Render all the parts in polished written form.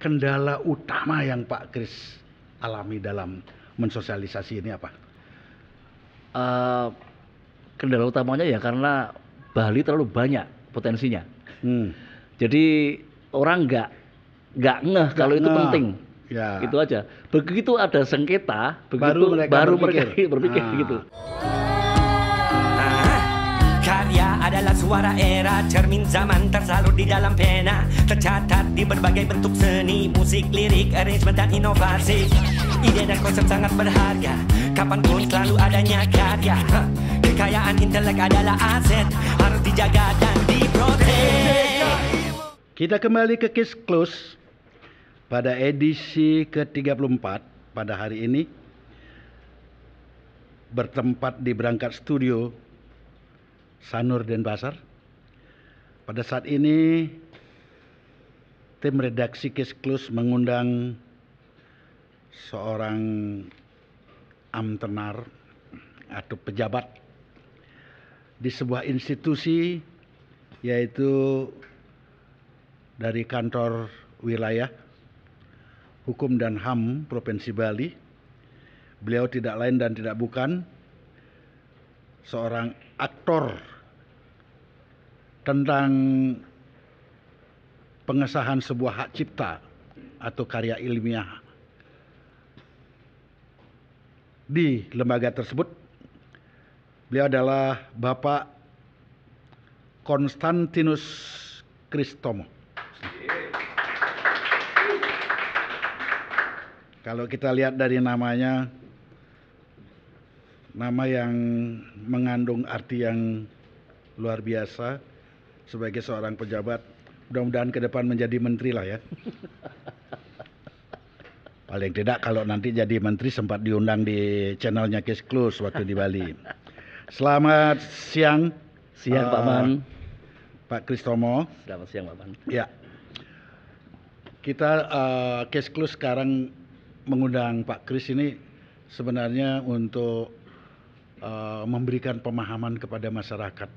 kendala utama yang Pak Kris alami dalam mensosialisasi ini apa? Kendala utamanya ya karena Bali terlalu banyak potensinya. Jadi orang nggak ngeh kalau itu penting. Ya. Itu aja. Begitu ada sengketa, baru mereka berpikir gitu. Karya adalah suara era, cermin zaman tersalur di dalam pena, tercatat di berbagai bentuk seni, musik, lirik, arrangement dan inovasi. Ide dan konsep sangat berharga, kapanpun selalu adanya karya. Kekayaan intelek adalah aset, harus dijaga dan diprotek. Kita kembali ke Case Close pada edisi ke-34 pada hari ini, bertempat di Berangkat Studio Sanur Denpasar. Pada saat ini tim redaksi Case Close mengundang seorang amtenar atau pejabat di sebuah institusi, yaitu dari kantor wilayah Hukum dan HAM Provinsi Bali. Beliau tidak lain dan tidak bukan seorang aktor tentang pengesahan sebuah hak cipta atau karya ilmiah di lembaga tersebut. Beliau adalah Bapak Konstantinus Kristomo. Kalau kita lihat dari namanya, nama yang mengandung arti yang luar biasa sebagai seorang pejabat. Mudah-mudahan ke depan menjadi menteri lah ya. Paling tidak kalau nanti jadi menteri sempat diundang di channelnya Case Close waktu di Bali. Selamat siang. Siang Pak Man. Pak Kristomo. Selamat siang Pak Man. Ya. Kita Case Close sekarang mengundang Pak Kris ini sebenarnya untuk memberikan pemahaman kepada masyarakat.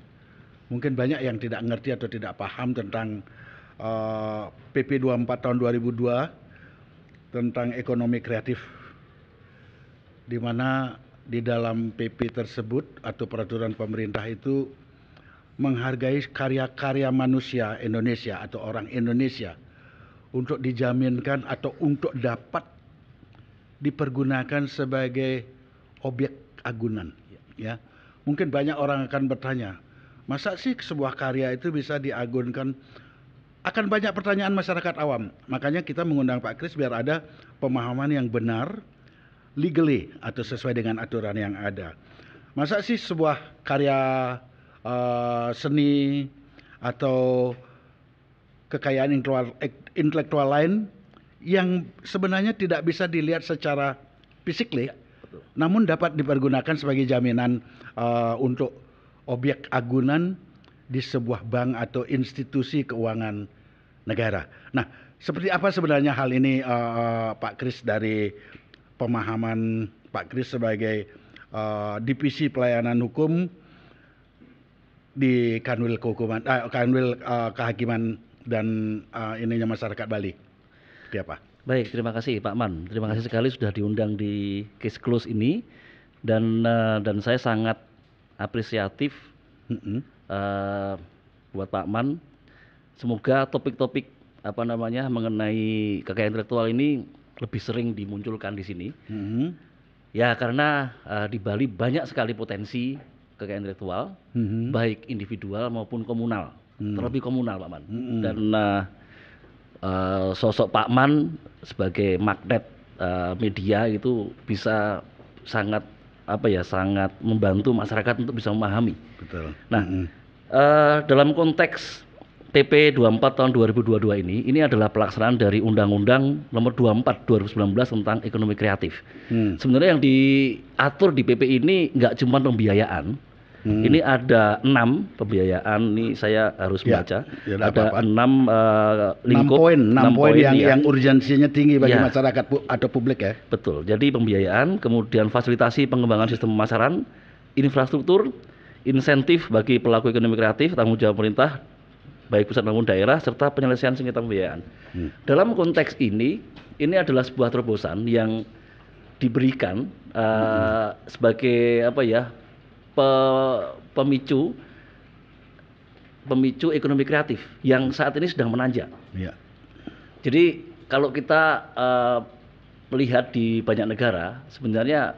Mungkin banyak yang tidak ngerti atau tidak paham tentang PP 24 tahun 2002 tentang ekonomi kreatif, di mana di dalam PP tersebut atau peraturan pemerintah itu menghargai karya-karya manusia Indonesia atau orang Indonesia untuk dijaminkan atau untuk dapat dipergunakan sebagai objek agunan. Ya, mungkin banyak orang akan bertanya, masa sih sebuah karya itu bisa diagunkan? Akan banyak pertanyaan masyarakat awam. Makanya kita mengundang Pak Kris biar ada pemahaman yang benar, legally atau sesuai dengan aturan yang ada. Masa sih sebuah karya seni atau kekayaan intelektual lain yang sebenarnya tidak bisa dilihat secara physically, namun dapat dipergunakan sebagai jaminan untuk objek agunan di sebuah bank atau institusi keuangan negara. Nah, seperti apa sebenarnya hal ini Pak Kris, dari pemahaman Pak Kris sebagai divisi pelayanan hukum di Kanwil Kehakiman dan ininya masyarakat Bali. Seperti apa? Baik, terima kasih Pak Man. Terima kasih sekali sudah diundang di Case Close ini, dan saya sangat apresiatif buat Pak Man. Semoga topik-topik mengenai kekayaan intelektual ini lebih sering dimunculkan di sini. Ya, karena di Bali banyak sekali potensi kekayaan intelektual, baik individual maupun komunal, terlebih komunal Pak Man. Dan sosok Pak Man sebagai magnet media itu bisa sangat sangat membantu masyarakat untuk bisa memahami. Betul. Nah, dalam konteks PP 24 tahun 2022 ini adalah pelaksanaan dari Undang-Undang Nomor 24 2019 tentang ekonomi kreatif. Sebenarnya yang diatur di PP ini nggak cuma pembiayaan. Ini ada 6 pembiayaan, ini saya harus baca. Ada 6 lingkup, 6 poin yang urgensinya tinggi bagi masyarakat atau publik ya. Betul. Jadi pembiayaan, kemudian fasilitasi pengembangan sistem pemasaran, infrastruktur, insentif bagi pelaku ekonomi kreatif, tanggung jawab pemerintah, baik pusat maupun daerah, serta penyelesaian sengketa pembiayaan. Dalam konteks ini adalah sebuah terobosan yang diberikan sebagai apa ya, pemicu ekonomi kreatif yang saat ini sedang menanjak. Ya. Jadi kalau kita melihat di banyak negara, sebenarnya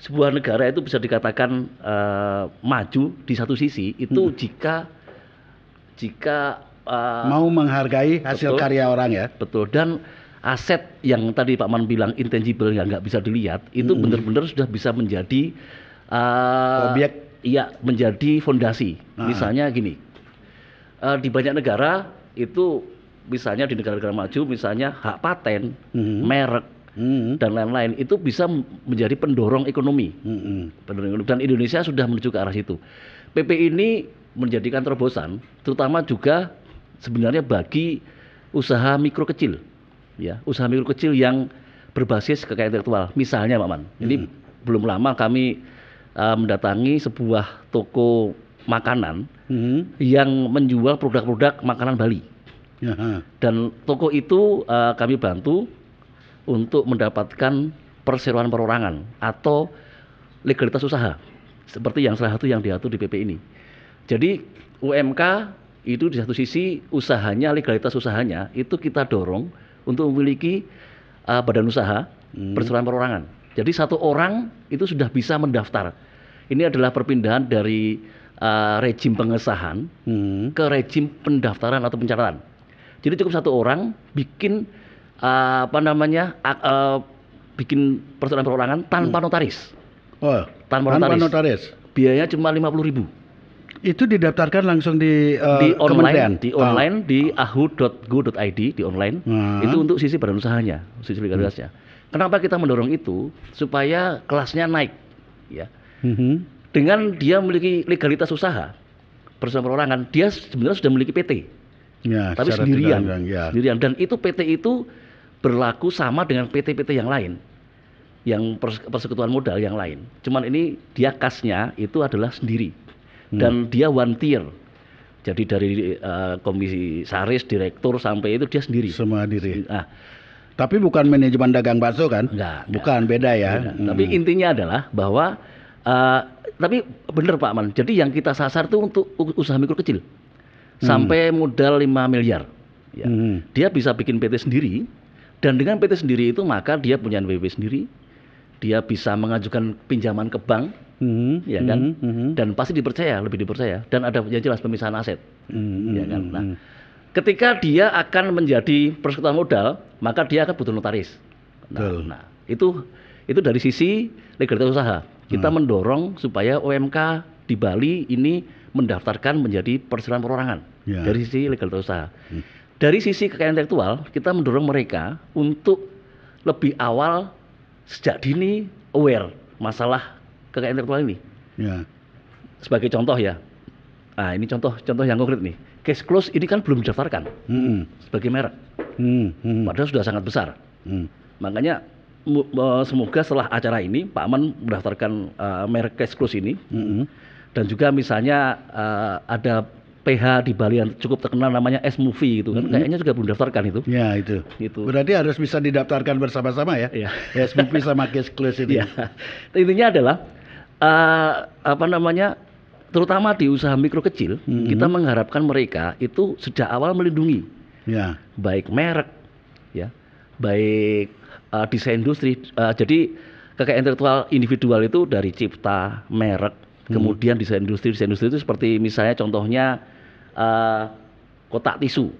sebuah negara itu bisa dikatakan maju di satu sisi itu jika mau menghargai hasil betul, karya orang ya. Betul. Dan aset yang tadi Pak Man bilang intangible yang nggak bisa dilihat itu benar-benar sudah bisa menjadi objek. Iya, menjadi fondasi. Misalnya gini, di banyak negara itu, misalnya di negara-negara maju, misalnya hak paten, merek, dan lain-lain itu bisa menjadi pendorong ekonomi. Dan Indonesia sudah menuju ke arah situ. PP ini menjadikan terobosan, terutama juga sebenarnya bagi usaha mikro kecil, ya, usaha mikro kecil yang berbasis kekayaan intelektual. Misalnya, Pak Man, ini belum lama kami mendatangi sebuah toko makanan yang menjual produk-produk makanan Bali. Dan toko itu kami bantu untuk mendapatkan perseroan perorangan atau legalitas usaha, seperti yang salah satu yang diatur di PP ini. Jadi UMK itu di satu sisi usahanya, legalitas usahanya itu kita dorong untuk memiliki badan usaha, perseroan perorangan. Jadi satu orang itu sudah bisa mendaftar. Ini adalah perpindahan dari rejim pengesahan ke rejim pendaftaran atau pencatatan. Jadi cukup satu orang bikin bikin perseroan perorangan tanpa notaris. Oh, tanpa notaris. Biayanya cuma 50.000. Itu didaftarkan langsung di online, di ahu.go.id di online. Itu untuk sisi badan usahanya, sisi legalitasnya. Kenapa kita mendorong itu? Supaya kelasnya naik, ya. Dengan dia memiliki legalitas usaha, perseroan perorangan, dia sebenarnya sudah memiliki PT, ya, tapi sendirian, sendirian. Dan itu PT itu berlaku sama dengan PT-PT yang lain, yang persekutuan modal yang lain. Cuman ini dia kasnya itu adalah sendiri, dan dia one tier. Jadi dari komisaris, direktur sampai itu dia sendiri. Semua diri. Tapi bukan manajemen dagang bakso kan? Enggak. Bukan, beda ya. Beda. Tapi intinya adalah bahwa tapi benar Pak Man. Jadi yang kita sasar itu untuk usaha mikro kecil sampai modal 5 miliar. Ya. Dia bisa bikin PT sendiri, dan dengan PT sendiri itu maka dia punya NPWP sendiri. Dia bisa mengajukan pinjaman ke bank, ya kan? Dan pasti dipercaya, lebih dipercaya. Dan ada yang jelas pemisahan aset, ya kan? Nah, ketika dia akan menjadi persekutuan modal, maka dia akan butuh notaris. Nah, itu dari sisi legalitas usaha. Kita mendorong supaya UMK di Bali ini mendaftarkan menjadi perseroan perorangan dari sisi legalitas usaha. Dari sisi kekayaan intelektual, kita mendorong mereka untuk lebih awal sejak dini aware masalah kekayaan intelektual ini. Sebagai contoh ya, nah ini contoh yang konkret nih. Case close ini kan belum didaftarkan sebagai merek, padahal sudah sangat besar. Makanya semoga setelah acara ini Pak Man mendaftarkan merek case close ini, dan juga misalnya ada PH di Bali yang cukup terkenal namanya S-Movie itu kan, kayaknya juga belum daftarkan itu. Ya itu. Berarti harus bisa didaftarkan bersama-sama ya. S-Movie sama case close ini. Intinya adalah terutama di usaha mikro kecil, kita mengharapkan mereka itu sejak awal melindungi, baik merek, ya, baik desain industri. Jadi kekayaan intelektual individual itu dari cipta, merek, kemudian desain industri. Desain industri itu seperti misalnya contohnya kotak tisu,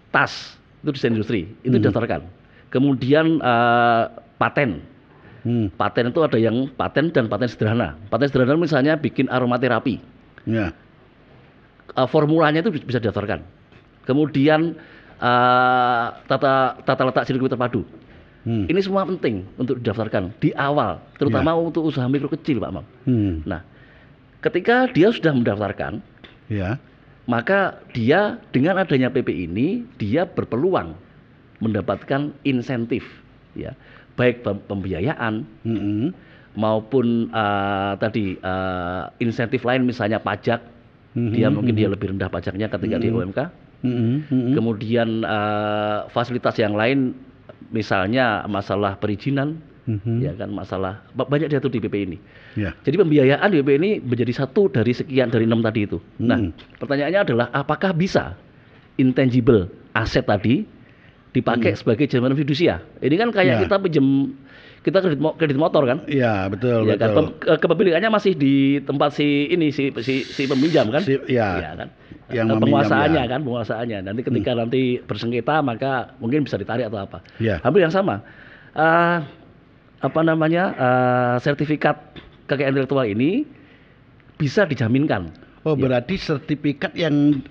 tas, itu desain industri, itu didaftarkan. Kemudian paten. Paten itu ada yang paten dan paten sederhana. Paten sederhana misalnya bikin aromaterapi. Formulanya itu bisa didaftarkan. Kemudian tata letak sirkuit terpadu. Ini semua penting untuk didaftarkan di awal, terutama untuk usaha mikro kecil, Pak Mam. Nah, ketika dia sudah mendaftarkan, maka dia dengan adanya PP ini dia berpeluang mendapatkan insentif, ya, baik pembiayaan maupun insentif lain misalnya pajak, dia mungkin dia lebih rendah pajaknya ketika di UMK. Kemudian fasilitas yang lain, misalnya masalah perizinan, ya kan, masalah banyak diatur di PP ini. Jadi pembiayaan di PP ini menjadi satu dari sekian dari 6 tadi itu. Nah, pertanyaannya adalah apakah bisa intangible aset tadi dipakai sebagai jaminan fidusia? Ini kan kayak kita pinjam, kita kredit motor kan? Iya, betul, ya betul. Kan? Kepemilikannya masih di tempat si peminjam kan? Ya kan? Yang penguasaannya meminjam, kan, penguasaannya. Nanti ketika nanti bersengketa maka mungkin bisa ditarik atau apa. Hampir yang sama. Sertifikat kekayaan intelektual ini bisa dijaminkan. Oh, berarti sertifikat yang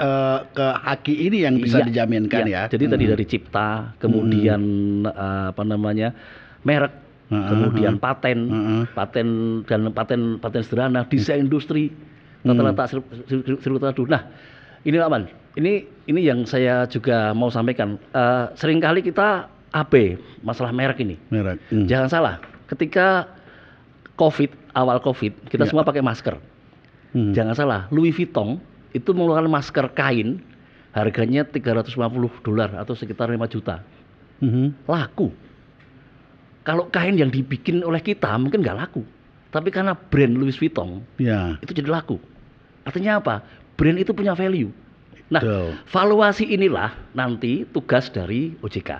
ke haki ini yang bisa dijaminkan ya? Jadi tadi dari cipta, kemudian merek, kemudian paten dan paten sederhana, desain industri, tata letak sirkuit. Nah, ini Pak Man, ini yang saya juga mau sampaikan. Seringkali kita AB masalah merek ini. Jangan salah, ketika awal COVID, kita semua pakai masker. Jangan salah, Louis Vuitton itu mengeluarkan masker kain harganya $350 atau sekitar 5 juta. Laku. Kalau kain yang dibikin oleh kita mungkin nggak laku, tapi karena brand Louis Vuitton itu jadi laku. Artinya apa? Brand itu punya value. Nah, valuasi inilah nanti tugas dari OJK,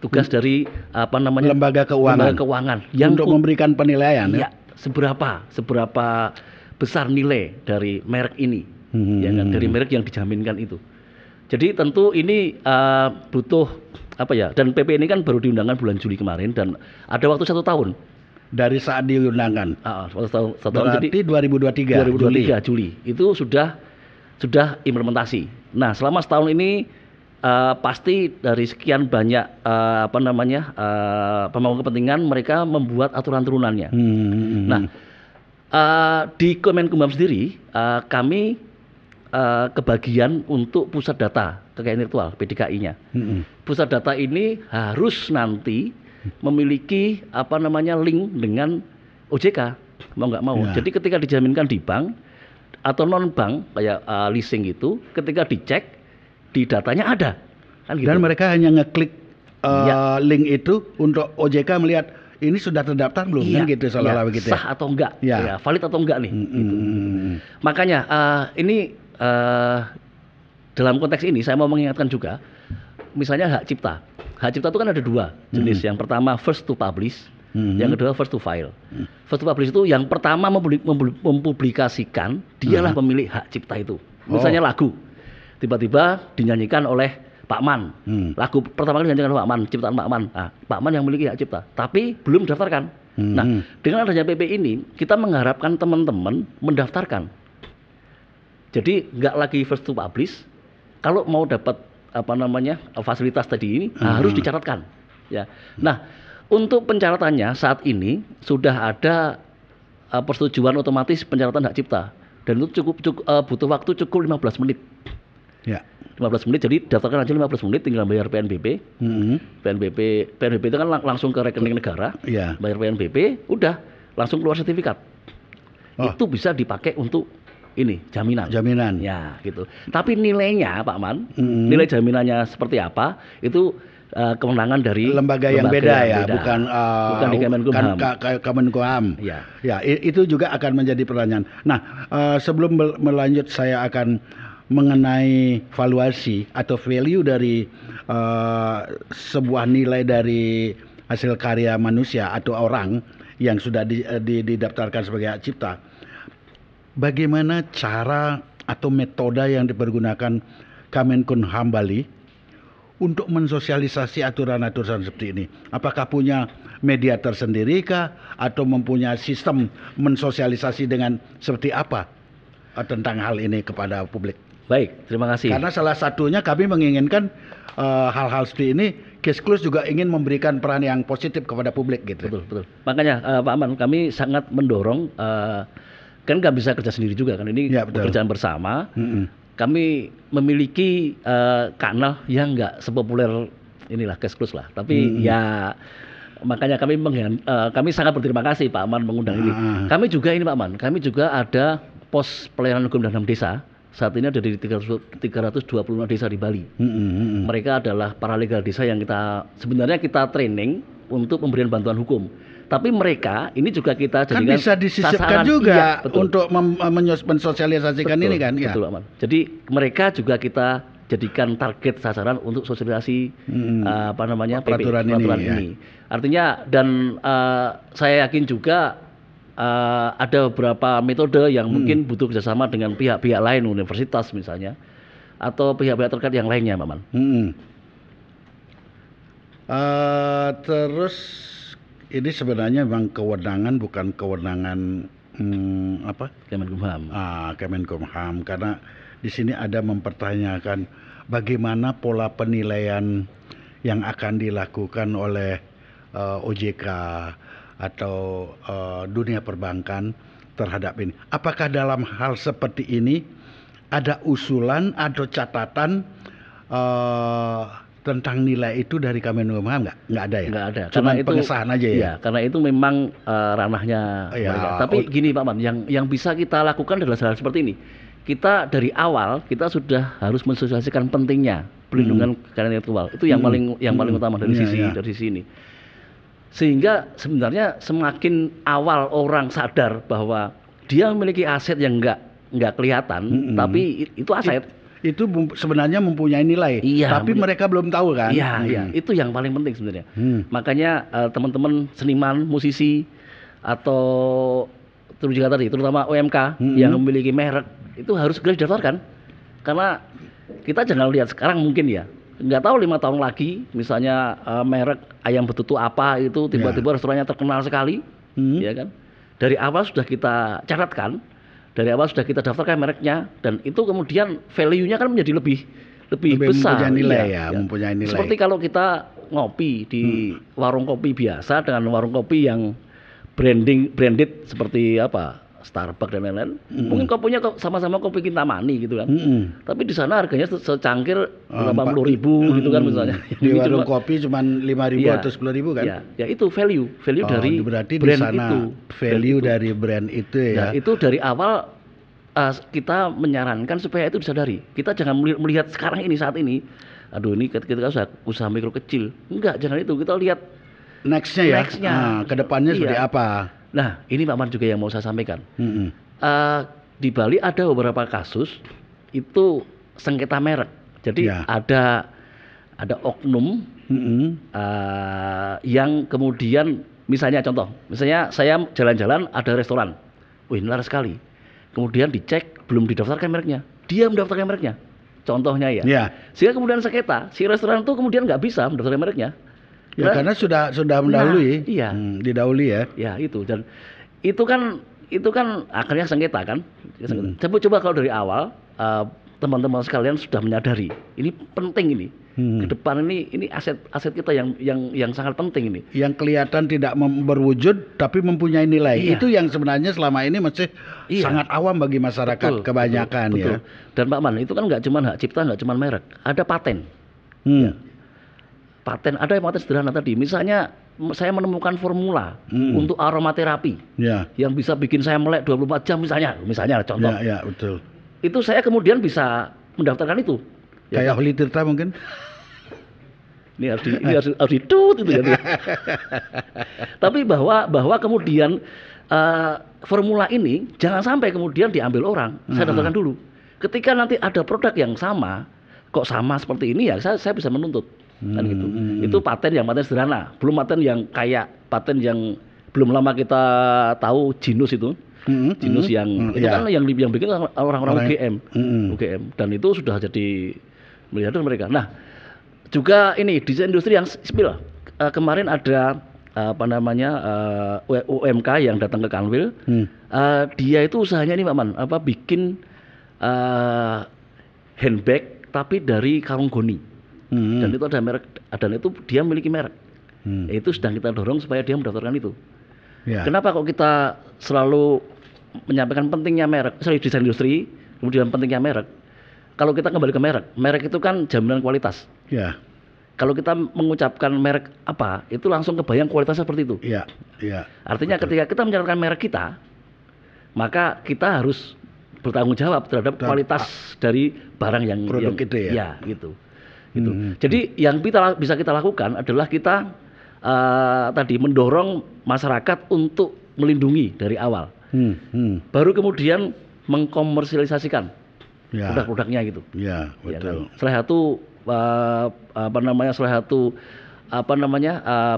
tugas dari lembaga keuangan yang untuk memberikan penilaian. Ya, seberapa besar nilai dari merek ini, ya kan, dari merek yang dijaminkan itu. Jadi tentu ini butuh dan PP ini kan baru diundangkan bulan Juli kemarin dan ada waktu 1 tahun dari saat diundangkan. Satu tahun. Berarti 2023 Juli itu sudah implementasi. Nah, selama setahun ini pasti dari sekian banyak pemangku kepentingan mereka membuat aturan turunannya. Nah, di Kemenkumham sendiri kami kebagian untuk pusat data kekayaan intelektual PDKI-nya. Pusat data ini harus nanti memiliki link dengan OJK, mau nggak mau. Jadi ketika dijaminkan di bank atau non bank kayak leasing itu, ketika dicek di datanya ada. Kan gitu. Dan mereka hanya ngeklik link itu untuk OJK melihat ini sudah terdaftar belum, kan gitu seolah-olah begitu. Sah atau enggak, valid atau enggak nih. Gitu. Makanya ini dalam konteks ini saya mau mengingatkan juga, misalnya hak cipta. Hak cipta itu kan ada 2 jenis. Yang pertama first to publish, yang kedua first to file. First to publish itu yang pertama mempublikasikan, dialah pemilik hak cipta itu. Misalnya lagu, tiba-tiba dinyanyikan oleh Pak Man. Lagu pertama kali dinyanyikan oleh Pak Man, ciptaan Pak Man. Nah, Pak Man yang memiliki hak cipta, tapi belum didaftarkan. Nah, dengan adanya PP ini, kita mengharapkan teman-teman mendaftarkan. Jadi nggak lagi first to publish. Kalau mau dapat fasilitas tadi ini harus dicatatkan. Ya. Nah, untuk pencatatannya saat ini sudah ada persetujuan otomatis pencatatan hak cipta dan itu cukup butuh waktu cukup 15 menit. 15 menit, jadi daftarkan aja 15 menit, tinggal bayar PNBP. PNBP itu kan langsung ke rekening negara. Bayar PNBP, udah langsung keluar sertifikat. Itu bisa dipakai untuk ini jaminan. Ya, gitu. Tapi nilainya Pak Man, nilai jaminannya seperti apa? Itu kewenangan dari lembaga yang beda. Bukan di Kemenkumham. Ya, itu juga akan menjadi pertanyaan. Nah, sebelum melanjut saya akan mengenai valuasi atau value dari sebuah nilai dari hasil karya manusia atau orang yang sudah didaftarkan sebagai hak cipta. Bagaimana cara atau metode yang dipergunakan Kemenkumham Bali untuk mensosialisasi aturan-aturan seperti ini? Apakah punya media tersendiri kah atau mempunyai sistem mensosialisasi dengan seperti apa tentang hal ini kepada publik? Baik, terima kasih. Karena salah satunya kami menginginkan hal-hal seperti ini, Kesklus juga ingin memberikan peran yang positif kepada publik gitu. Betul. Makanya Pak Aman, kami sangat mendorong, kan nggak bisa kerja sendiri juga kan, ini pekerjaan bersama. Kami memiliki kanal yang nggak sepopuler inilah Kesklus lah, tapi ya makanya kami sangat berterima kasih Pak Aman mengundang ini. Kami juga ini Pak Aman, kami juga ada pos pelayanan hukum dan HAM desa saat ini ada di 325 desa di Bali. Mereka adalah para legal desa yang sebenarnya kita training untuk pemberian bantuan hukum. Tapi mereka ini juga kita kan jadikan bisa disisipkan sasaran, juga iya, untuk mensosialisasikan ini kan. Betul, Aman. Jadi mereka juga kita jadikan target sasaran untuk sosialisasi peraturan ini. Artinya dan saya yakin juga ada beberapa metode yang mungkin butuh kerjasama dengan pihak-pihak lain, universitas misalnya, atau pihak-pihak terkait yang lainnya, Pak Man. Terus ini sebenarnya memang kewenangan, bukan kewenangan Kemenkumham. Kemenkumham, karena di sini ada mempertanyakan bagaimana pola penilaian yang akan dilakukan oleh OJK atau dunia perbankan terhadap ini. Apakah dalam hal seperti ini ada usulan atau catatan tentang nilai itu dari Kemenkumham nggak ada ya? Nggak ada. Cuma karena pengesahan aja ya? Iya, karena itu memang ranahnya mereka. Tapi gini Pak Man, yang bisa kita lakukan adalah hal seperti ini. Kita dari awal kita sudah harus mensosialisasikan pentingnya pelindungan kekayaan intelektual. Itu yang paling utama dari sisi ini. Sehingga sebenarnya semakin awal orang sadar bahwa dia memiliki aset yang nggak kelihatan, tapi itu aset. Itu sebenarnya mempunyai nilai, tapi mereka belum tahu kan? Iya, itu yang paling penting sebenarnya. Makanya teman-teman seniman, musisi atau terutama UMK yang memiliki merek itu harus segera didaftarkan. Karena kita jangan lihat sekarang mungkin ya, nggak tahu 5 tahun lagi misalnya merek ayam betutu apa itu tiba-tiba restorannya terkenal sekali, ya kan? Dari awal sudah kita catatkan. Dari awal sudah kita daftarkan mereknya, dan itu kemudian value-nya kan menjadi lebih besar. Mempunyai nilai mempunyai nilai. Seperti kalau kita ngopi di warung kopi biasa dengan warung kopi yang branded seperti Starbucks dan lain-lain. Mungkin kopinya sama-sama kopi Kintamani gitu kan. Tapi di sana harganya secangkir 80.000 gitu kan misalnya. Di warung kopi cuma 5.000 atau 10.000 kan? Ya itu value dari berarti brand di sana itu. Value dari brand itu ya. Nah, itu dari awal kita menyarankan supaya itu disadari. Kita jangan melihat sekarang ini saat ini. Aduh, ini ketika usaha mikro kecil. Enggak, jangan itu. Kita lihat nextnya ya. Kedepannya seperti apa? Nah, ini Pak Man juga yang mau saya sampaikan. Di Bali ada beberapa kasus itu sengketa merek. Jadi ada oknum yang kemudian misalnya saya jalan-jalan ada restoran. Wih, ini laris sekali. Kemudian dicek belum didaftarkan mereknya. Dia mendaftarkan mereknya. Contohnya ya. Sehingga kemudian sengketa, si restoran itu kemudian nggak bisa mendaftarkan mereknya. Ya, karena sudah mendahului, didahului ya. Ya itu, dan itu kan akhirnya sengketa kan. Coba kalau dari awal teman-teman sekalian sudah menyadari ini penting ini. Ke depan ini aset kita yang sangat penting ini. Yang kelihatan tidak berwujud tapi mempunyai nilai. Itu yang sebenarnya selama ini masih sangat awam bagi masyarakat kebanyakan ya. Dan Pak Man, itu kan nggak cuma hak cipta, nggak cuma merek, ada paten. Paten, ada yang paten sederhana tadi. Misalnya saya menemukan formula untuk aromaterapi yang bisa bikin saya melek 24 jam misalnya contoh. Ya, betul. Itu saya kemudian bisa mendaftarkan itu. Kayak Holly Tirta mungkin. Ini harus ditut itu kan. Tapi bahwa kemudian formula ini jangan sampai kemudian diambil orang. Saya daftarkan dulu. Ketika nanti ada produk yang sama, kok sama seperti ini ya saya bisa menuntut. Kan gitu. Itu paten sederhana, belum paten yang kayak paten yang belum lama kita tahu Jinus itu. Jinus yang itu kan yang bikin orang-orang UGM dan itu sudah jadi miliarder mereka. Nah, juga ini desain industri yang sipil. Kemarin ada UMK yang datang ke Kanwil. Dia itu usahanya ini Pak Man, bikin handbag tapi dari karung goni. Dan itu ada merek, dan itu dia memiliki merek. Itu sedang kita dorong supaya dia mendaftarkan itu. Kenapa kok kita selalu menyampaikan pentingnya merek, desain industri, kemudian pentingnya merek. Kalau kita kembali ke merek itu kan jaminan kualitas. Kalau kita mengucapkan merek apa, itu langsung kebayang kualitasnya seperti itu. Artinya ketika kita mencatatkan merek kita, maka kita harus bertanggung jawab terhadap kualitas dari barang yang produk yang, itu ya. Ya, gitu. Jadi yang bisa kita lakukan adalah kita tadi mendorong masyarakat untuk melindungi dari awal. Baru kemudian mengkomersialisasikan produk-produknya gitu. Ya, betul. Kan? Salah satu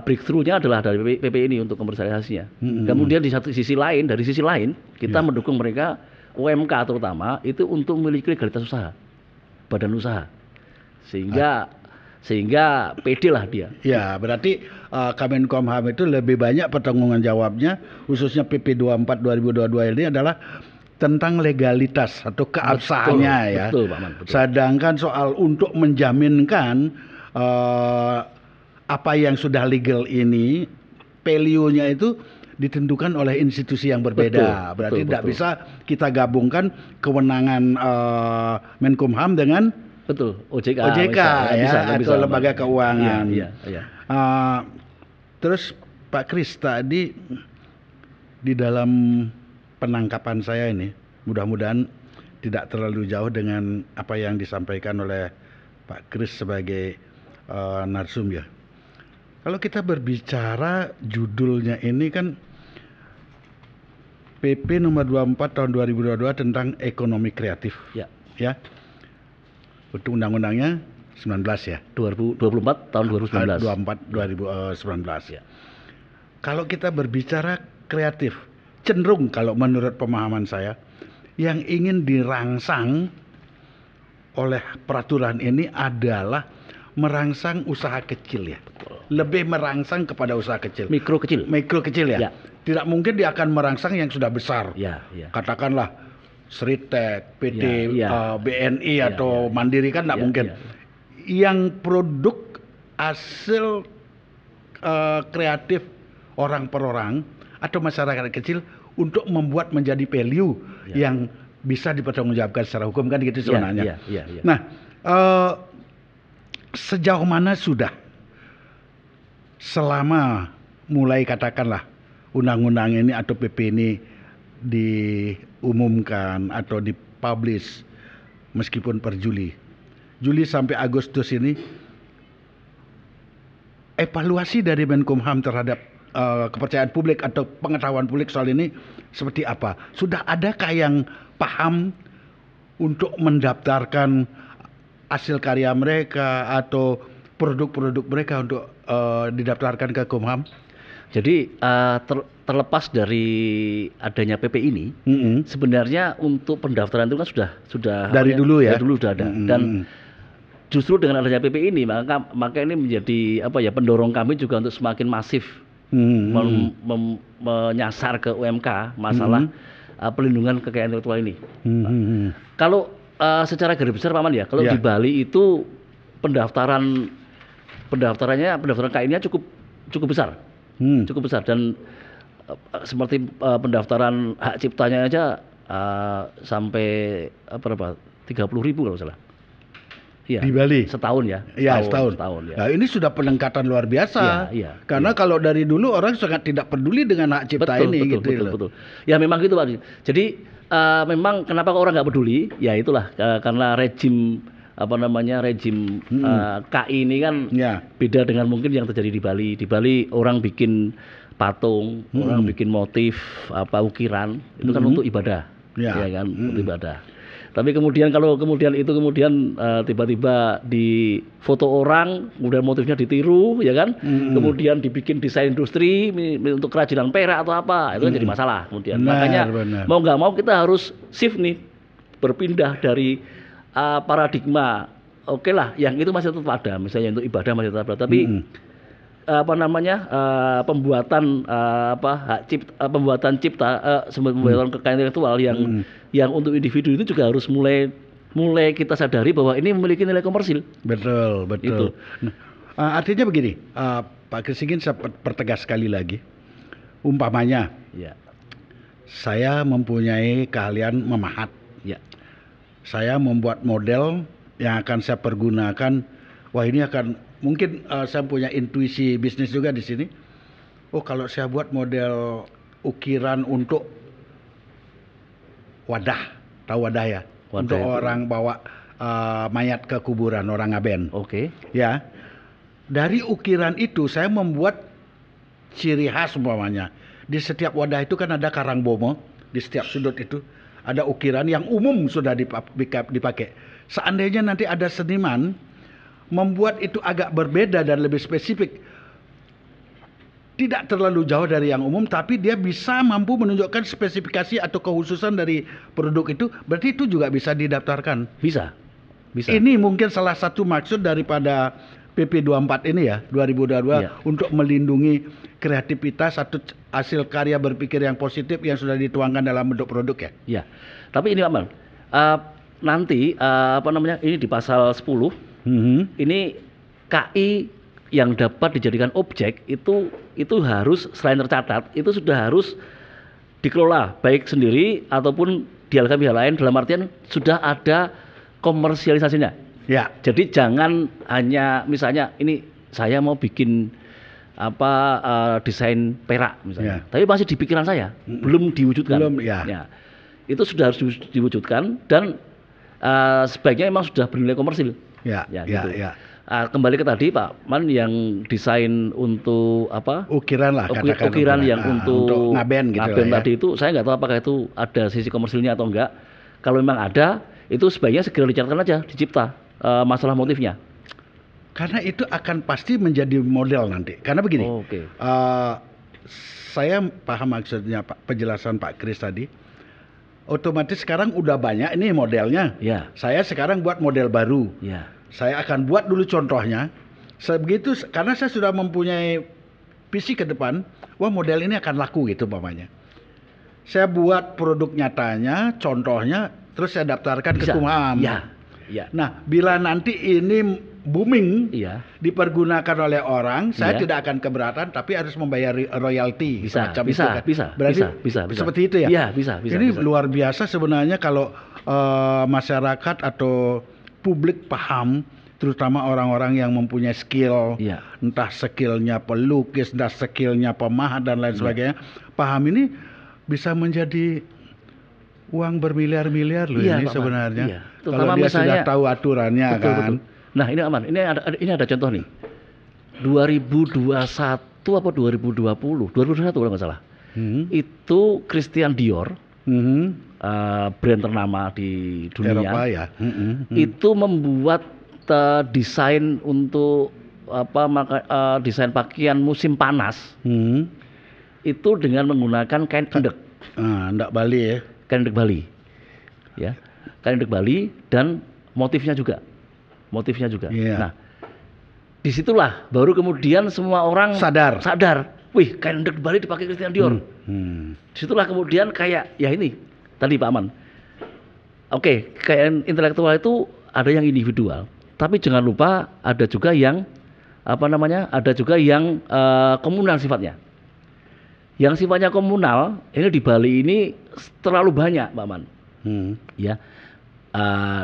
breakthrough-nya adalah dari PP ini untuk komersialisasinya. Kemudian di sisi lain kita mendukung mereka UMK terutama itu untuk memiliki legalitas usaha, badan usaha, sehingga pede lah dia. Ya, berarti Kemenkumham itu lebih banyak pertanggungan jawabnya, khususnya PP 24 2022 ini adalah tentang legalitas atau keabsahannya ya. Betul, Pak Man, betul. Sedangkan soal untuk menjaminkan apa yang sudah legal ini, value-nya itu ditentukan oleh institusi yang berbeda. Berarti tidak bisa kita gabungkan kewenangan Menkumham dengan OJK ya, atau lembaga keuangan. Iya. Terus Pak Kris tadi di dalam penangkapan saya ini, mudah-mudahan tidak terlalu jauh dengan apa yang disampaikan oleh Pak Kris sebagai narsum ya. Kalau kita berbicara judulnya ini kan PP nomor 24 tahun 2022 tentang ekonomi kreatif. Ya. Untuk undang-undangnya 19 ya. 24 tahun 2019. 2019 ya. Kalau kita berbicara kreatif, cenderung kalau menurut pemahaman saya yang ingin dirangsang oleh peraturan ini adalah merangsang usaha kecil ya. Lebih merangsang kepada usaha kecil. Mikro kecil ya. Tidak mungkin dia akan merangsang yang sudah besar. Ya. Katakanlah Sritek, PT, BNI atau Mandiri kan tidak mungkin. Yang produk hasil kreatif orang per orang atau masyarakat kecil untuk membuat menjadi value yang bisa dipertanggungjawabkan secara hukum kan gitu sebenarnya. Nah, sejauh mana sudah selama mulai katakanlah undang-undang ini atau PP ini diumumkan atau dipublish meskipun per Juli sampai Agustus ini, evaluasi dari Menkumham terhadap kepercayaan publik atau pengetahuan publik soal ini seperti apa? Sudah adakah yang paham untuk mendaftarkan hasil karya mereka atau produk-produk mereka untuk didaftarkan ke Kumham? Jadi terlepas dari adanya PP ini, sebenarnya untuk pendaftaran itu kan sudah dari dulu ya. Dari dulu sudah ada. Dan justru dengan adanya PP ini maka ini menjadi pendorong kami juga untuk semakin masif menyasar ke UMK masalah pelindungan kekayaan intelektual ini. Kalau secara garis besar Pak Man ya, kalau di Bali itu pendaftaran KI-nya cukup besar. Cukup besar dan seperti pendaftaran hak ciptanya aja sampai berapa? 30.000 kalau salah. Ya, di Bali setahun ya. Setahun ya. Nah, ini sudah peningkatan luar biasa. Karena kalau dari dulu orang sangat tidak peduli dengan hak cipta ini. Betul. Ya memang gitu Pak. Jadi memang kenapa orang nggak peduli? Ya itulah karena rejim KI ini kan beda dengan mungkin yang terjadi di Bali. Di Bali orang bikin patung, orang bikin motif ukiran itu kan untuk ibadah, ya kan, untuk ibadah. Tapi kemudian kalau itu tiba-tiba di foto orang, kemudian motifnya ditiru, ya kan, kemudian dibikin desain industri untuk kerajinan perak atau apa, itu kan jadi masalah. Kemudian makanya mau nggak mau kita harus shift nih, berpindah dari paradigma, oke lah, yang itu masih tetap ada, misalnya untuk ibadah masih tetap ada, tapi pembuatan pembuatan kekayaan intelektual yang untuk individu itu juga harus mulai kita sadari bahwa ini memiliki nilai komersil. Betul. Itu. Nah, artinya begini, Pak Kris ingin saya pertegas sekali lagi, umpamanya, saya mempunyai keahlian memahat. Saya membuat model yang akan saya pergunakan. Wah, ini akan mungkin saya punya intuisi bisnis juga di sini. Oh, kalau saya buat model ukiran untuk wadah tahu wadah ya? Wadah Untuk itu. orang bawa mayat ke kuburan, orang ngaben. Oke. Ya, dari ukiran itu saya membuat ciri khas umpamanya. Di setiap wadah itu kan ada karang bomo, di setiap sudut itu ada ukiran yang umum sudah dipakai. Seandainya nanti ada seniman membuat itu agak berbeda dan lebih spesifik, tidak terlalu jauh dari yang umum, tapi dia bisa mampu menunjukkan spesifikasi atau kekhususan dari produk itu, berarti itu juga bisa didaftarkan. Bisa. Ini mungkin salah satu maksud daripada PP 24 ini ya, 2022 Ya. untuk melindungi kreativitas atau hasil karya berpikir yang positif yang sudah dituangkan dalam bentuk produk ya. Ya. Tapi ini Pak Man, nanti ini di pasal 10 ini KI yang dapat dijadikan objek itu harus selain tercatat itu sudah harus dikelola baik sendiri ataupun dialihkan pihak lain, dalam artian sudah ada komersialisasinya. Ya. Jadi jangan hanya misalnya ini saya mau bikin desain perak misalnya, tapi masih di pikiran saya, belum diwujudkan. Belum, ya. Itu sudah harus diwujudkan dan sebaiknya memang sudah bernilai komersil. Ya, gitu. ya. Kembali ke tadi Pak Man yang desain untuk Ukiran lah, katakan ukiran yang untuk ngaben gitu ngaben lah, ya. tadi itu saya nggak tahu apakah itu ada sisi komersilnya atau enggak. Kalau memang ada, itu sebaiknya segera dicatatkan aja, dicipta masalah motifnya. Karena itu akan pasti menjadi model nanti. Karena begini, Oke. Saya paham maksudnya Pak, penjelasan Pak Kris tadi. Otomatis sekarang udah banyak ini modelnya. Ya. Saya sekarang buat model baru. Ya. Saya akan buat dulu contohnya. Sebegitu karena saya sudah mempunyai visi ke depan, wah model ini akan laku gitu umpamanya. Saya buat produk nyatanya, contohnya, terus saya daftarkan ke Bisa. Kumham. Ya. Ya. Nah, bila nanti ini booming, Iya. dipergunakan oleh orang, saya Iya. tidak akan keberatan, tapi harus membayar royalti. Bisa, semacam bisa, itu kan. bisa, Berarti bisa. seperti itu ya? Iya, bisa. Ini bisa. luar biasa sebenarnya kalau masyarakat atau publik paham, terutama orang-orang yang mempunyai skill, Iya. entah skillnya pelukis, entah skillnya pemahat dan lain sebagainya, paham ini bisa menjadi uang bermiliar-miliar loh Iya, ini Pak Man. sebenarnya. Iya. Kalau Terutama dia misalnya- sudah tahu aturannya Betul, kan. betul. Nah ini aman, ini ada contoh nih. 2021 apa 2020? 2021 kalau nggak salah. Itu Christian Dior, brand ternama di dunia. Eropa ya. Itu membuat desain untuk desain pakaian musim panas itu dengan menggunakan kain endek. Ndak Bali ya. Kain endek Bali, ya, kain endek Bali dan motifnya juga. Iya. Nah, disitulah baru kemudian semua orang Sadar. Wih, kain endek Bali dipakai Christian Dior. Disitulah kemudian kayak ya ini tadi Pak Aman. Oke, kain intelektual itu ada yang individual, tapi jangan lupa ada juga yang ada juga yang komunal sifatnya. Yang sifatnya komunal ini di Bali ini terlalu banyak, Pak Man. Ya,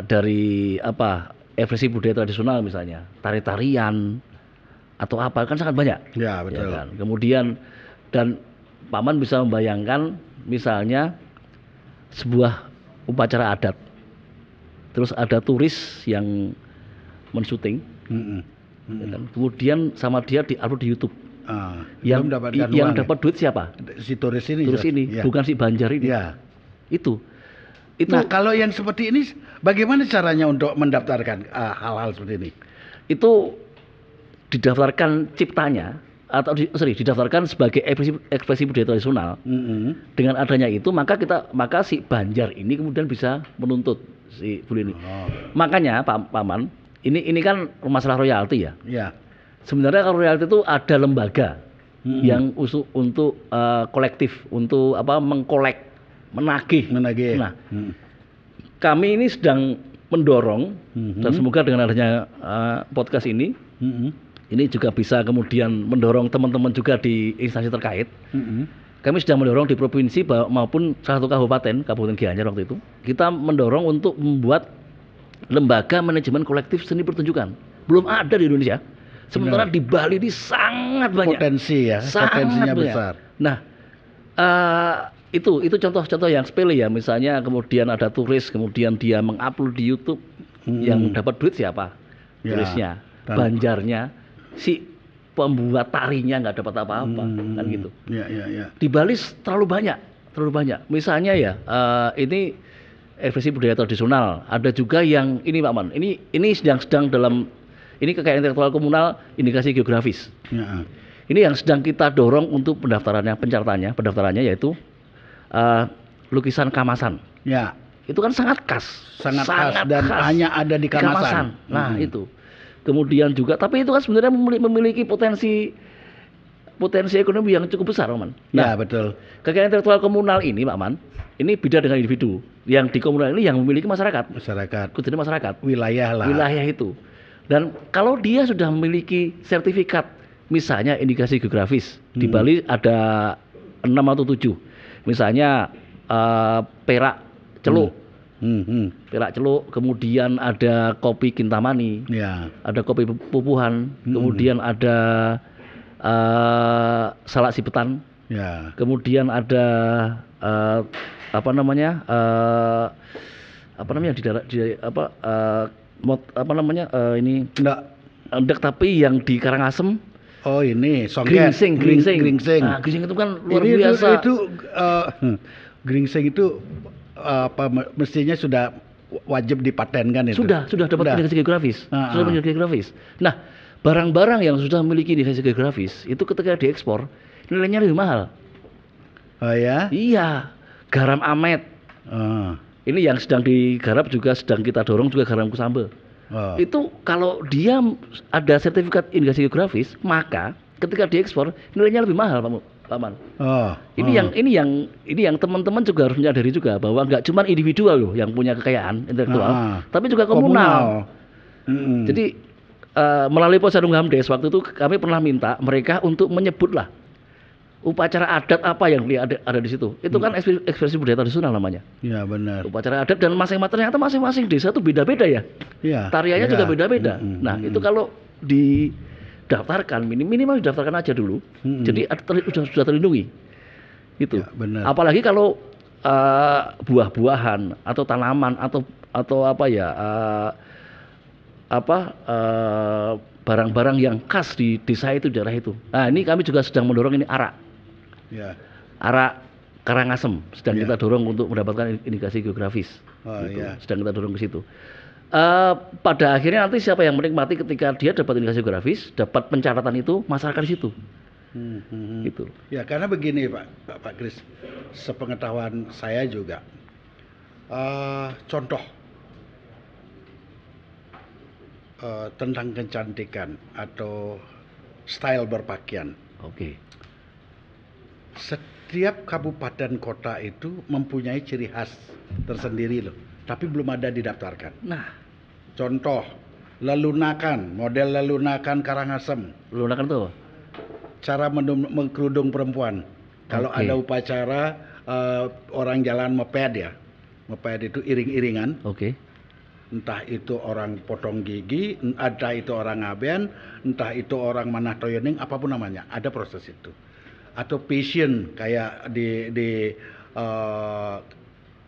dari ekspresi budaya tradisional misalnya, tari-tarian atau apa kan sangat banyak. Ya, betul. Ya kan? Kemudian dan Pak Man bisa membayangkan misalnya sebuah upacara adat, terus ada turis yang mensyuting, ya kan? Kemudian sama dia diupload di YouTube. Yang dapat duit siapa? Si turis ini. Turis ini, ya. bukan si Banjar ini. Ya. Itu. Nah, kalau yang seperti ini, bagaimana caranya untuk mendaftarkan hal-hal seperti ini? Itu didaftarkan ciptanya atau didaftarkan sebagai ekspresi budaya tradisional. Dengan adanya itu maka si Banjar ini kemudian bisa menuntut si Bulu ini. Makanya Pak Man, ini kan masalah royalti ya. Ya. Sebenarnya kalau royalti itu ada lembaga yang untuk kolektif, untuk mengkolek, menagih. Nah, kami ini sedang mendorong dan semoga dengan adanya podcast ini juga bisa kemudian mendorong teman-teman juga di instansi terkait. Kami sedang mendorong di provinsi maupun salah satu Kabupaten Gianyar waktu itu, kita mendorong untuk membuat lembaga manajemen kolektif seni pertunjukan. Belum ada di Indonesia. Sementara di Bali ini sangat banyak. Potensinya sangat besar. Nah, Itu contoh-contoh yang sepele ya, misalnya kemudian ada turis, kemudian dia mengupload di YouTube, yang dapat duit siapa? Turisnya, banjarnya, si pembuat tarinya nggak dapat apa-apa, kan gitu. Di Bali terlalu banyak. Misalnya ya, ini ekspresi budaya tradisional. Ada juga yang ini Pak Man, ini sedang dalam ini kekayaan intelektual komunal indikasi geografis. Ini yang sedang kita dorong untuk pendaftarannya yaitu lukisan Kamasan. Ya. Itu kan sangat khas dan hanya ada di Kamasan. Nah, itu. Kemudian juga, tapi itu kan sebenarnya memiliki potensi ekonomi yang cukup besar, Pak Man. Nah, ya, betul. Kekayaan intelektual komunal ini, Pak Man, ini beda dengan individu. Yang di komunal ini yang memiliki masyarakat. Khususnya masyarakat. Wilayah lah. Wilayah itu. Dan kalau dia sudah memiliki sertifikat, misalnya indikasi geografis, di Bali ada 6 atau 7. Misalnya perak celuk. Perak celuk, kemudian ada kopi Kintamani, ada kopi Pupuhan, kemudian ada salak sipetan, kemudian ada ini endek tapi yang di Karangasem. Oh ini songket. Gringsing. Nah, gringsing itu kan luar biasa. Gringsing itu mestinya sudah wajib dipatenkan itu. Sudah dapat indikasi geografis. Sudah punya geografis. Nah, barang-barang yang sudah memiliki indikasi geografis itu ketika diekspor nilainya lebih mahal. Oh ya? Iya. Garam Amet. Ini yang sedang digarap juga sedang kita dorong juga garam Kusambe. Itu kalau dia ada sertifikat indikasi geografis, maka ketika diekspor nilainya lebih mahal, Pak Man. Ini yang teman-teman juga harus menyadari juga bahwa nggak cuma individual loh yang punya kekayaan intelektual, tapi juga komunal. Jadi melalui Posyandu Hamdes waktu itu kami pernah minta mereka untuk menyebutlah upacara adat apa yang ada di situ. Itu kan ekspresi budaya tradisional namanya. Iya benar. Upacara adat dan ternyata masing-masing desa itu beda-beda ya. Iya. Tariannya juga beda-beda. Nah itu kalau didaftarkan minimal didaftarkan aja dulu. Jadi sudah terlindungi. Itu. Ya, benar. Apalagi kalau buah-buahan atau tanaman atau barang-barang yang khas di desa itu, daerah itu. Nah ini kami juga sedang mendorong ini arak. Arak Karangasem sedang kita dorong untuk mendapatkan indikasi geografis. Sedang kita dorong ke situ. Pada akhirnya nanti siapa yang menikmati ketika dia dapat indikasi geografis, dapat pencatatan itu masyarakat di situ. Gitu. Ya karena begini Pak Kris, sepengetahuan saya juga contoh tentang kecantikan atau style berpakaian. Setiap kabupaten kota itu mempunyai ciri khas tersendiri loh, tapi belum ada didaftarkan. Nah, contoh model lelunakan Karangasem. Lelunakan itu cara mengkerudung perempuan. Kalau ada upacara orang jalan moped ya. Moped itu iring-iringan. Entah itu orang potong gigi, entah itu orang ngaben, entah itu orang manah toyoning, apapun namanya, ada proses itu. Atau passion kayak di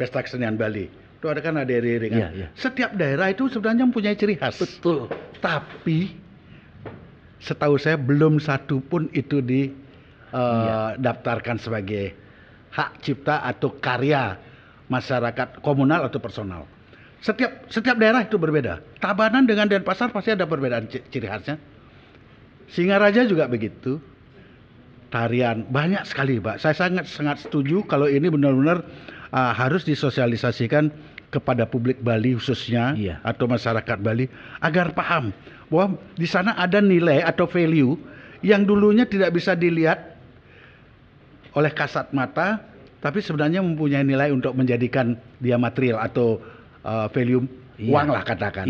Pesta Kesenian Bali. Itu ada iring-iringan. Setiap daerah itu sebenarnya mempunyai ciri khas. Betul. Tapi setahu saya belum satu pun itu didaftarkan sebagai hak cipta atau karya masyarakat komunal atau personal. Setiap daerah itu berbeda. Tabanan dengan Denpasar pasti ada perbedaan ciri khasnya. Singaraja juga begitu. Tarian banyak sekali, Pak. Saya sangat setuju kalau ini benar-benar harus disosialisasikan kepada publik Bali khususnya atau masyarakat Bali agar paham bahwa di sana ada nilai atau value yang dulunya tidak bisa dilihat oleh kasat mata, tapi sebenarnya mempunyai nilai untuk menjadikan dia material atau value uang lah katakan.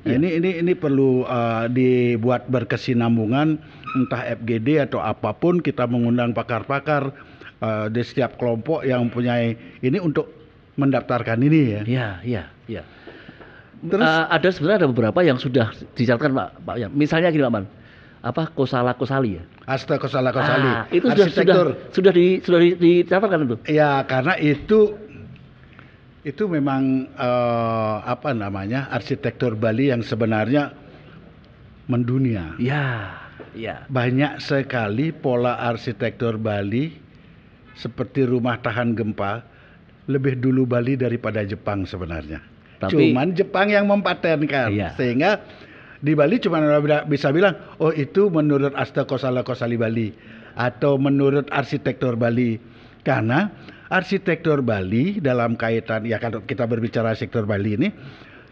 Ini perlu dibuat berkesinambungan, entah FGD atau apapun, kita mengundang pakar-pakar di setiap kelompok yang mempunyai ini untuk mendaftarkan ini ya. Terus sebenarnya ada beberapa yang sudah dicatatkan Pak. Misalnya gini Pak Man, apa kosala kosali ya? Asta kosala kosali. Itu arsitektur. sudah dicatatkan itu. Ya, karena itu memang apa namanya, arsitektur Bali yang sebenarnya mendunia. Ya. Banyak sekali pola arsitektur Bali seperti rumah tahan gempa lebih dulu Bali daripada Jepang sebenarnya. Cuman Jepang yang mempatenkan, sehingga di Bali cuma bisa bilang, oh itu menurut Asta Kosala Kosali Bali atau menurut arsitektur Bali. Karena arsitektur Bali dalam kaitan, ya kalau kita berbicara arsitektur Bali ini,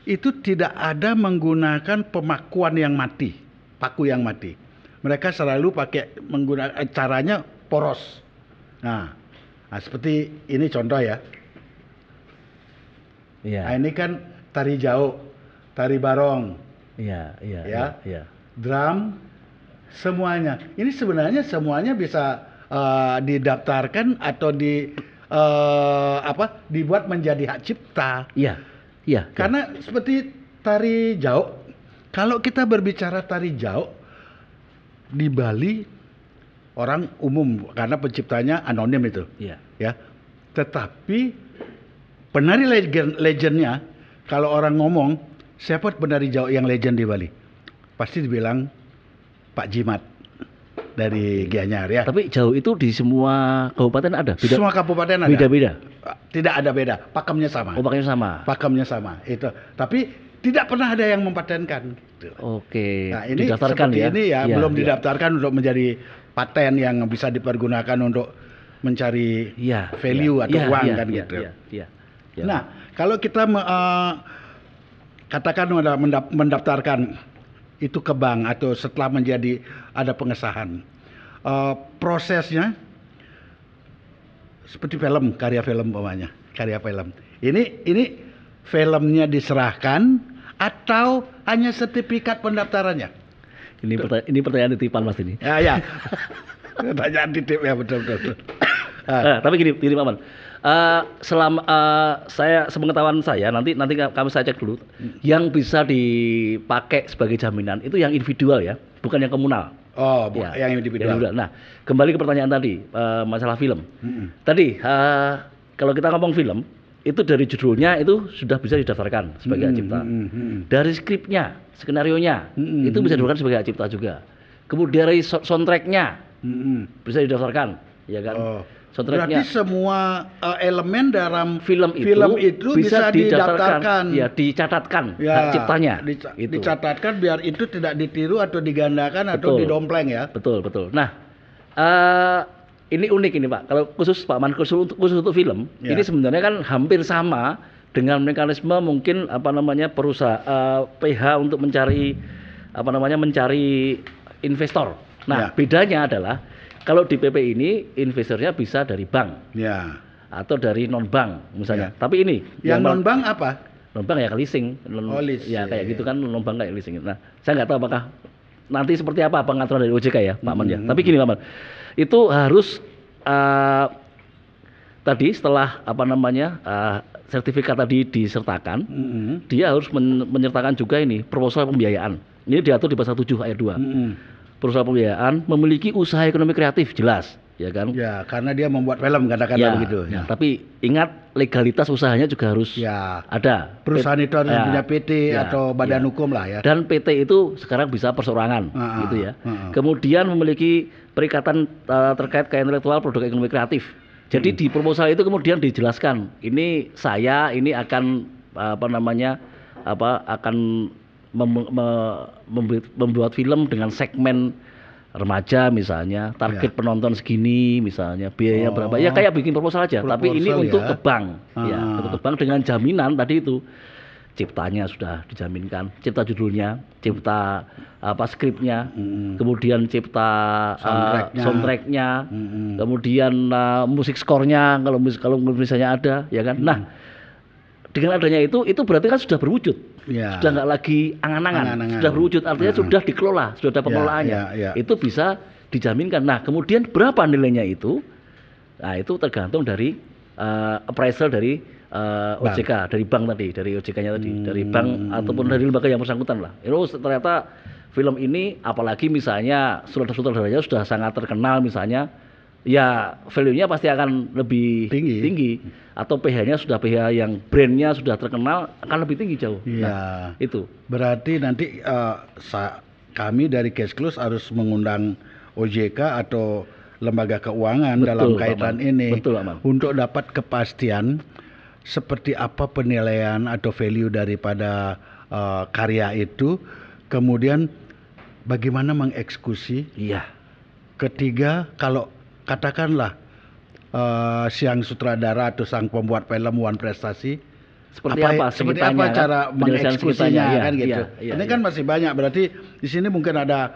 itu tidak ada menggunakan pemakuan yang mati, paku yang mati. Mereka selalu pakai menggunakan caranya poros. Nah seperti ini contoh ya. Nah, ini kan tari jauh, tari barong. Ya. Drum, semuanya. Ini sebenarnya semuanya bisa didaftarkan atau dibuat menjadi hak cipta. Iya. Karena seperti tari jauh, kalau kita berbicara tari jauh di Bali orang umum karena penciptanya anonim itu. Ya. Tetapi penari legendnya, kalau orang ngomong siapa penari jauh yang legend di Bali, pasti dibilang Pak Jimat dari Gianyar ya. Tapi jauh itu di semua kabupaten ada? Semua kabupaten ada. Beda-beda? Tidak ada beda, pakemnya sama. Pakemnya sama. Itu. Tapi tidak pernah ada yang mempatenkan. Oke. Nah, ini didaftarkan seperti ini ya, belum didaftarkan untuk menjadi paten yang bisa dipergunakan untuk mencari value atau uang kan gitu. Nah, kalau kita katakan mendaftarkan itu ke bank atau setelah menjadi ada pengesahan, prosesnya seperti film, karya film umpamanya, karya film. Ini filmnya diserahkan atau hanya sertifikat pendaftarannya? Ini pertanyaan titipan Mas ini. Ya. Pertanyaan titip ya, betul. Tapi gini Pak Man. Selama saya sepengetahuan saya, nanti kami saya cek dulu, yang bisa dipakai sebagai jaminan itu yang individual ya, bukan yang komunal. Yang individual. Nah, kembali ke pertanyaan tadi, masalah film. Tadi kalau kita ngomong film, itu dari judulnya itu sudah bisa didaftarkan sebagai hak cipta. Dari skripnya, skenarionya, itu bisa didaftarkan sebagai hak cipta juga. Kemudian dari soundtracknya bisa didaftarkan, ya kan? Berarti semua elemen dalam film itu bisa didaftarkan, dicatatkan hak ciptanya. Dicatatkan biar itu tidak ditiru atau digandakan atau didompleng ya. Betul. Nah, ini unik ini Pak. Kalau khusus Pak Man khusus untuk film, ini sebenarnya kan hampir sama dengan mekanisme mungkin perusahaan PH untuk mencari investor. Nah, bedanya adalah kalau di PP ini investornya bisa dari bank, atau dari non bank misalnya. Tapi ini yang non bank apa? Non bank ya leasing, kayak gitu kan, non bank kayak leasing. Nah, saya nggak tahu apakah nanti seperti apa pengaturan dari OJK ya, Pak Man ya. Tapi gini Pak Man, itu harus tadi setelah sertifikat tadi disertakan, dia harus menyertakan juga ini proposal pembiayaan. Ini diatur di pasal 7 ayat 2. Perusahaan pembiayaan memiliki usaha ekonomi kreatif, jelas, ya kan? Ya, karena dia membuat film katakanlah begitu. Ya. Tapi ingat legalitas usahanya juga harus ada. Perusahaan itu harus punya PT atau badan hukum lah ya. Dan PT itu sekarang bisa perseorangan, gitu ya. Kemudian memiliki perikatan terkait ke intelektual produk ekonomi kreatif. Jadi di proposal itu kemudian dijelaskan, ini akan akan membuat film dengan segmen remaja misalnya, target penonton segini misalnya, biaya berapa, ya kayak bikin proposal aja. Tapi ini untuk ke bank, untuk ke bank dengan jaminan tadi itu ciptanya sudah dijaminkan, cipta judulnya, cipta skripnya, kemudian cipta soundtracknya, kemudian musik skornya kalau misalnya ada, ya kan. Nah, dengan adanya itu berarti kan sudah berwujud, sudah nggak lagi angan-angan, sudah berwujud, artinya sudah dikelola, sudah ada pengelolaannya, itu bisa dijaminkan. Nah, kemudian berapa nilainya itu? Nah, itu tergantung dari appraisal dari OJK, dari bank tadi, dari OJK-nya tadi, dari bank ataupun dari lembaga yang bersangkutan lah. Itu ternyata film ini apalagi misalnya sutradaranya sudah sangat terkenal misalnya, ya value-nya pasti akan lebih tinggi. Atau PH-nya sudah PH yang brand-nya sudah terkenal akan lebih tinggi jauh. Iya. Nah, itu. Berarti nanti kami dari Cashclose harus mengundang OJK atau lembaga keuangan dalam kaitan ini untuk dapat kepastian seperti apa penilaian atau value daripada karya itu, kemudian bagaimana mengeksekusi. Iya. Ketiga, kalau katakanlah sang sutradara atau sang pembuat film Wan Prestasi, seperti apa cara mengeksekusinya kan gitu. Ini kan masih banyak, berarti di sini mungkin ada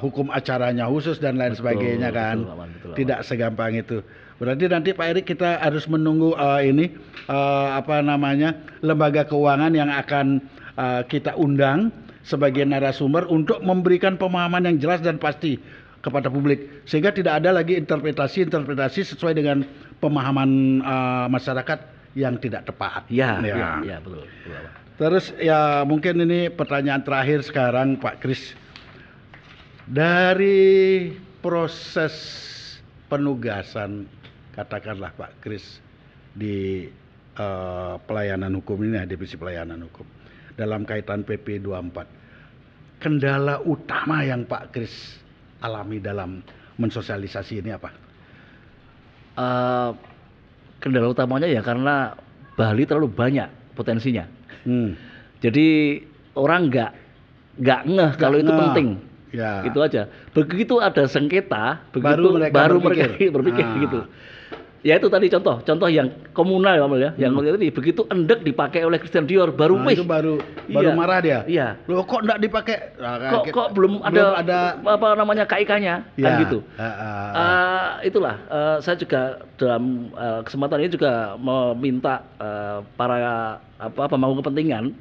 hukum acaranya khusus dan lain sebagainya kan. Betul, tidak segampang itu. Berarti nanti Pak Erik kita harus menunggu lembaga keuangan yang akan kita undang sebagai narasumber untuk memberikan pemahaman yang jelas dan pasti kepada publik, sehingga tidak ada lagi interpretasi sesuai dengan pemahaman masyarakat yang tidak tepat. Ya, betul. Terus ya mungkin ini pertanyaan terakhir sekarang Pak Kris, dari proses penugasan katakanlah Pak Kris di pelayanan hukum ini, divisi pelayanan hukum dalam kaitan PP 24, kendala utama yang Pak Kris alami dalam mensosialisasi ini apa? Kendala utamanya ya karena Bali terlalu banyak potensinya. Jadi orang nggak ngeh kalau itu penting. Ya. Itu aja. Begitu ada sengketa, baru mereka berpikir gitu. Ya itu tadi contoh yang komunal ya, yang tadi begitu endek dipakai oleh Christian Dior baru itu baru marah dia. Iya. Loh kok enggak dipakai? Kok belum ada apa namanya KIK-nya kan gitu. Itulah saya juga dalam kesempatan ini juga meminta para pemangku kepentingan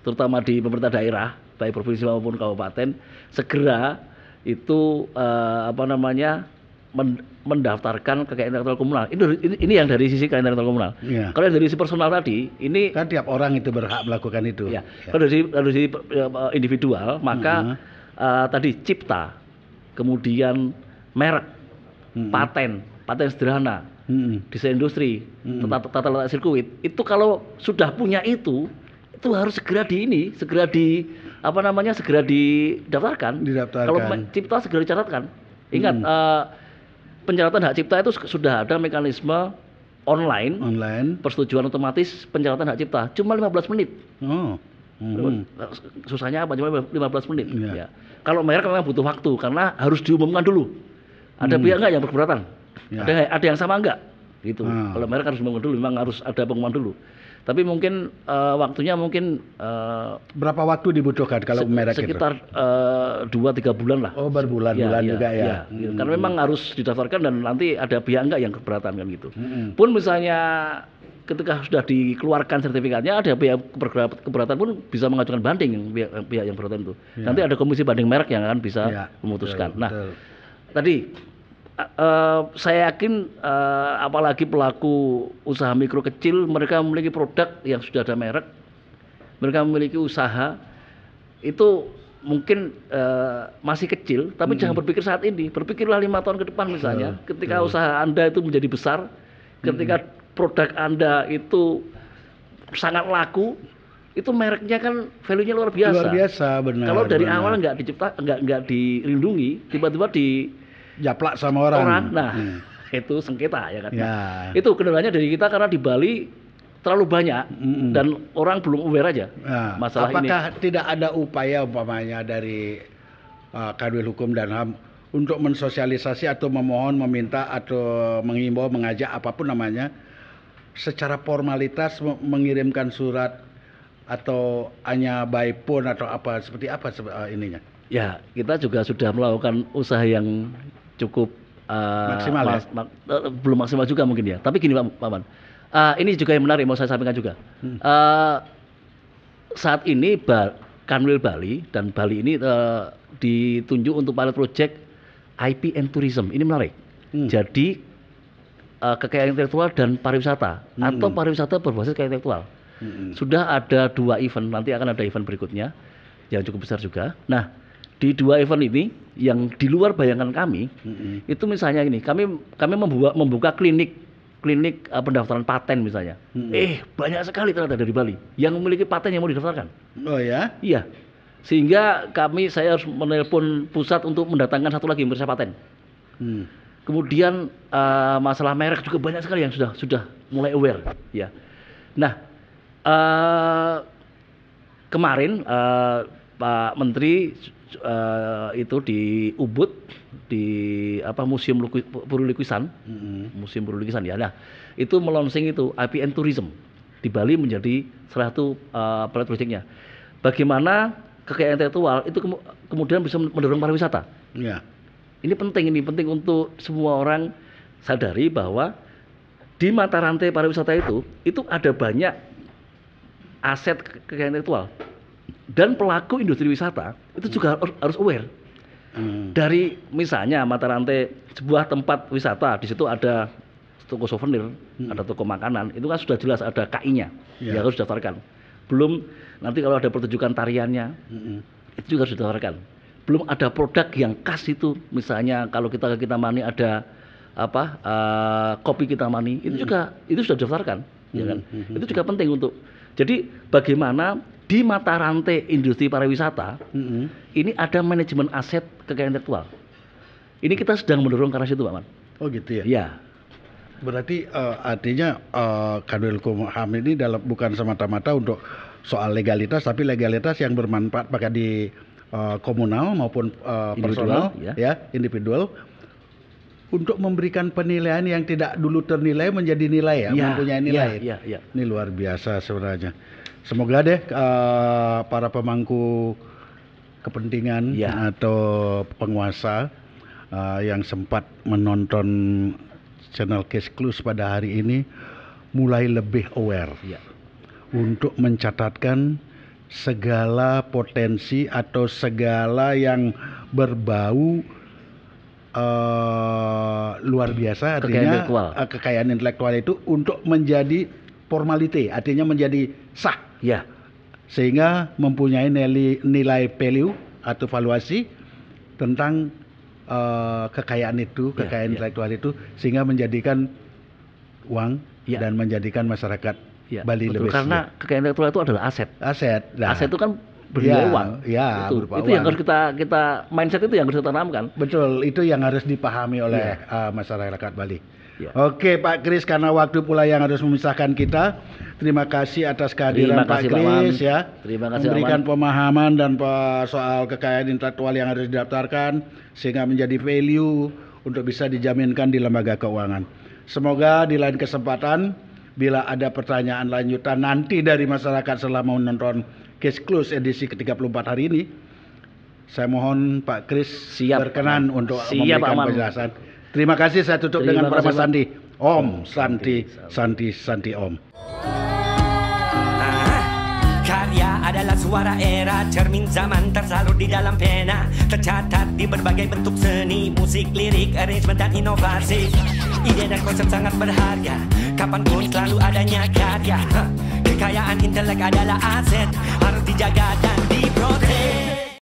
terutama di pemerintah daerah baik provinsi maupun kabupaten segera itu mendaftarkan kekayaan intelektual komunal. Ini yang dari sisi kekayaan intelektual komunal. Ya. Kalau dari sisi personal tadi, ini kan tiap orang itu berhak melakukan itu. Ya. Kalau dari sisi individual, maka tadi cipta, kemudian merek, paten sederhana, desain industri, tata letak sirkuit. Itu kalau sudah punya itu harus segera didaftarkan. Kalau cipta segera dicatatkan. Ingat. Pencatatan hak cipta itu sudah ada mekanisme online. Persetujuan otomatis pencatatan hak cipta cuma 15 menit. Susahnya apa? Cuma 15 menit. Ya. Kalau merek memang butuh waktu karena harus diumumkan dulu. Ada pihak enggak yang berkeberatan? Ada yang sama enggak? Gitu. Kalau merek harus diumumkan dulu, memang harus ada pengumuman dulu. Tapi mungkin waktunya berapa waktu dibutuhkan kalau merek sekitar 2-3 bulan lah. Oh, berbulan-bulan juga ya. Gitu. Karena memang harus didaftarkan dan nanti ada pihak enggak yang keberatan kan gitu. Pun misalnya ketika sudah dikeluarkan sertifikatnya ada pihak keberatan pun bisa mengajukan banding pihak yang keberatan itu. Nanti ada komisi banding merek yang akan bisa memutuskan. Betul. Tadi saya yakin apalagi pelaku usaha mikro kecil, mereka memiliki produk yang sudah ada merek, mereka memiliki usaha itu mungkin masih kecil, tapi jangan berpikir saat ini, berpikirlah 5 tahun ke depan misalnya, ketika usaha Anda itu menjadi besar, ketika produk Anda itu sangat laku, itu mereknya kan value-nya luar biasa. Luar biasa, benar. Kalau dari awal nggak dilindungi, tiba-tiba japlak sama orang. Nah, itu sengketa ya kan. Nah, itu kendalanya dari kita karena di Bali terlalu banyak dan orang belum aware aja masalah ini. Apakah tidak ada upaya umpamanya dari Kanwil Hukum dan HAM untuk mensosialisasi atau memohon, meminta atau mengimbau, mengajak apapun namanya, secara formalitas mengirimkan surat atau hanya by phone atau apa seperti apa ininya? Ya, kita juga sudah melakukan usaha yang cukup maksimal belum maksimal juga mungkin ya. Tapi gini Pak Maman, ini juga yang menarik mau saya sampaikan juga. Saat ini Kanwil Bali dan Bali ini ditunjuk untuk pilot project IP and Tourism. Ini menarik. Jadi kekayaan intelektual dan pariwisata atau pariwisata berbasis kekayaan intelektual. Sudah ada 2 event, nanti akan ada event berikutnya yang cukup besar juga. Nah, di 2 event ini yang di luar bayangan kami, itu misalnya ini, kami membuka klinik pendaftaran paten misalnya. Banyak sekali ternyata dari Bali yang memiliki paten yang mau didaftarkan. Oh ya? Iya. Sehingga saya harus menelpon pusat untuk mendatangkan satu lagi pemeriksa paten. Kemudian masalah merek juga banyak sekali yang sudah mulai aware, ya. Nah, kemarin Pak Menteri itu di Ubud di Museum Purulukisan, Museum Purulukisan ya. Nah, itu melonsing itu IPN Tourism di Bali menjadi salah satu pilot proyeknya. Bagaimana kekayaan intelektual itu kemudian bisa mendorong pariwisata. Ya. Ini penting untuk semua orang sadari bahwa di mata rantai pariwisata itu ada banyak aset kekayaan intelektual. Dan pelaku industri wisata itu juga harus aware. Dari misalnya mata rantai sebuah tempat wisata, di situ ada toko souvenir, ada toko makanan, itu kan sudah jelas ada KI-nya, yang harus didaftarkan. Belum nanti kalau ada pertunjukan tariannya, itu juga harus didaftarkan. Belum ada produk yang khas itu, misalnya kalau kita ke Kintamani ada kopi Kintamani, itu sudah didaftarkan, ya kan? Itu juga penting untuk. Jadi bagaimana di mata rantai industri pariwisata ini ada manajemen aset kekayaan intelektual. Ini kita sedang mendorong ke arah situ, Pak Man. Oh gitu ya? Iya. Berarti artinya Kanwilkumham ini bukan semata-mata untuk soal legalitas, tapi legalitas yang bermanfaat baik di komunal maupun personal, individual, untuk memberikan penilaian yang tidak dulu ternilai menjadi nilai mempunyai nilai. Ini luar biasa sebenarnya. Semoga deh para pemangku kepentingan atau penguasa yang sempat menonton channel Case Close pada hari ini mulai lebih aware untuk mencatatkan segala potensi atau segala yang berbau luar biasa, artinya kekayaan intelektual itu untuk menjadi formalite, artinya menjadi sah, sehingga mempunyai nilai value atau valuasi tentang kekayaan kekayaan intelektual itu, sehingga menjadikan uang dan menjadikan masyarakat Bali lebih karena kekayaan intelektual itu adalah aset. Nah, aset itu kan bernilai uang. Itu yang harus kita mindset itu yang harus kita tanamkan. Betul, itu yang harus dipahami oleh masyarakat Bali. Oke Pak Kris, karena waktu pula yang harus memisahkan kita. Terima kasih atas kehadiran Pak Kris ya. Terima kasih, memberikan pemahaman dan soal kekayaan intelektual yang harus didaftarkan sehingga menjadi value untuk bisa dijaminkan di lembaga keuangan. Semoga di lain kesempatan bila ada pertanyaan lanjutan nanti dari masyarakat selama menonton Case Close edisi ke-34 hari ini, saya mohon Pak Kris berkenan untuk memberikan penjelasan. Terima kasih, saya tutup dengan Parama Sandi. Om Santi Santi Santi Om. Karya adalah suara era, cermin zaman tersalur di dalam pena, tercatat di berbagai bentuk seni, musik, lirik, arrangement dan inovasi. Ide dan konsep sangat berharga, kapanpun selalu adanya karya. Kekayaan intelek adalah aset, harus dijaga dan diprotek.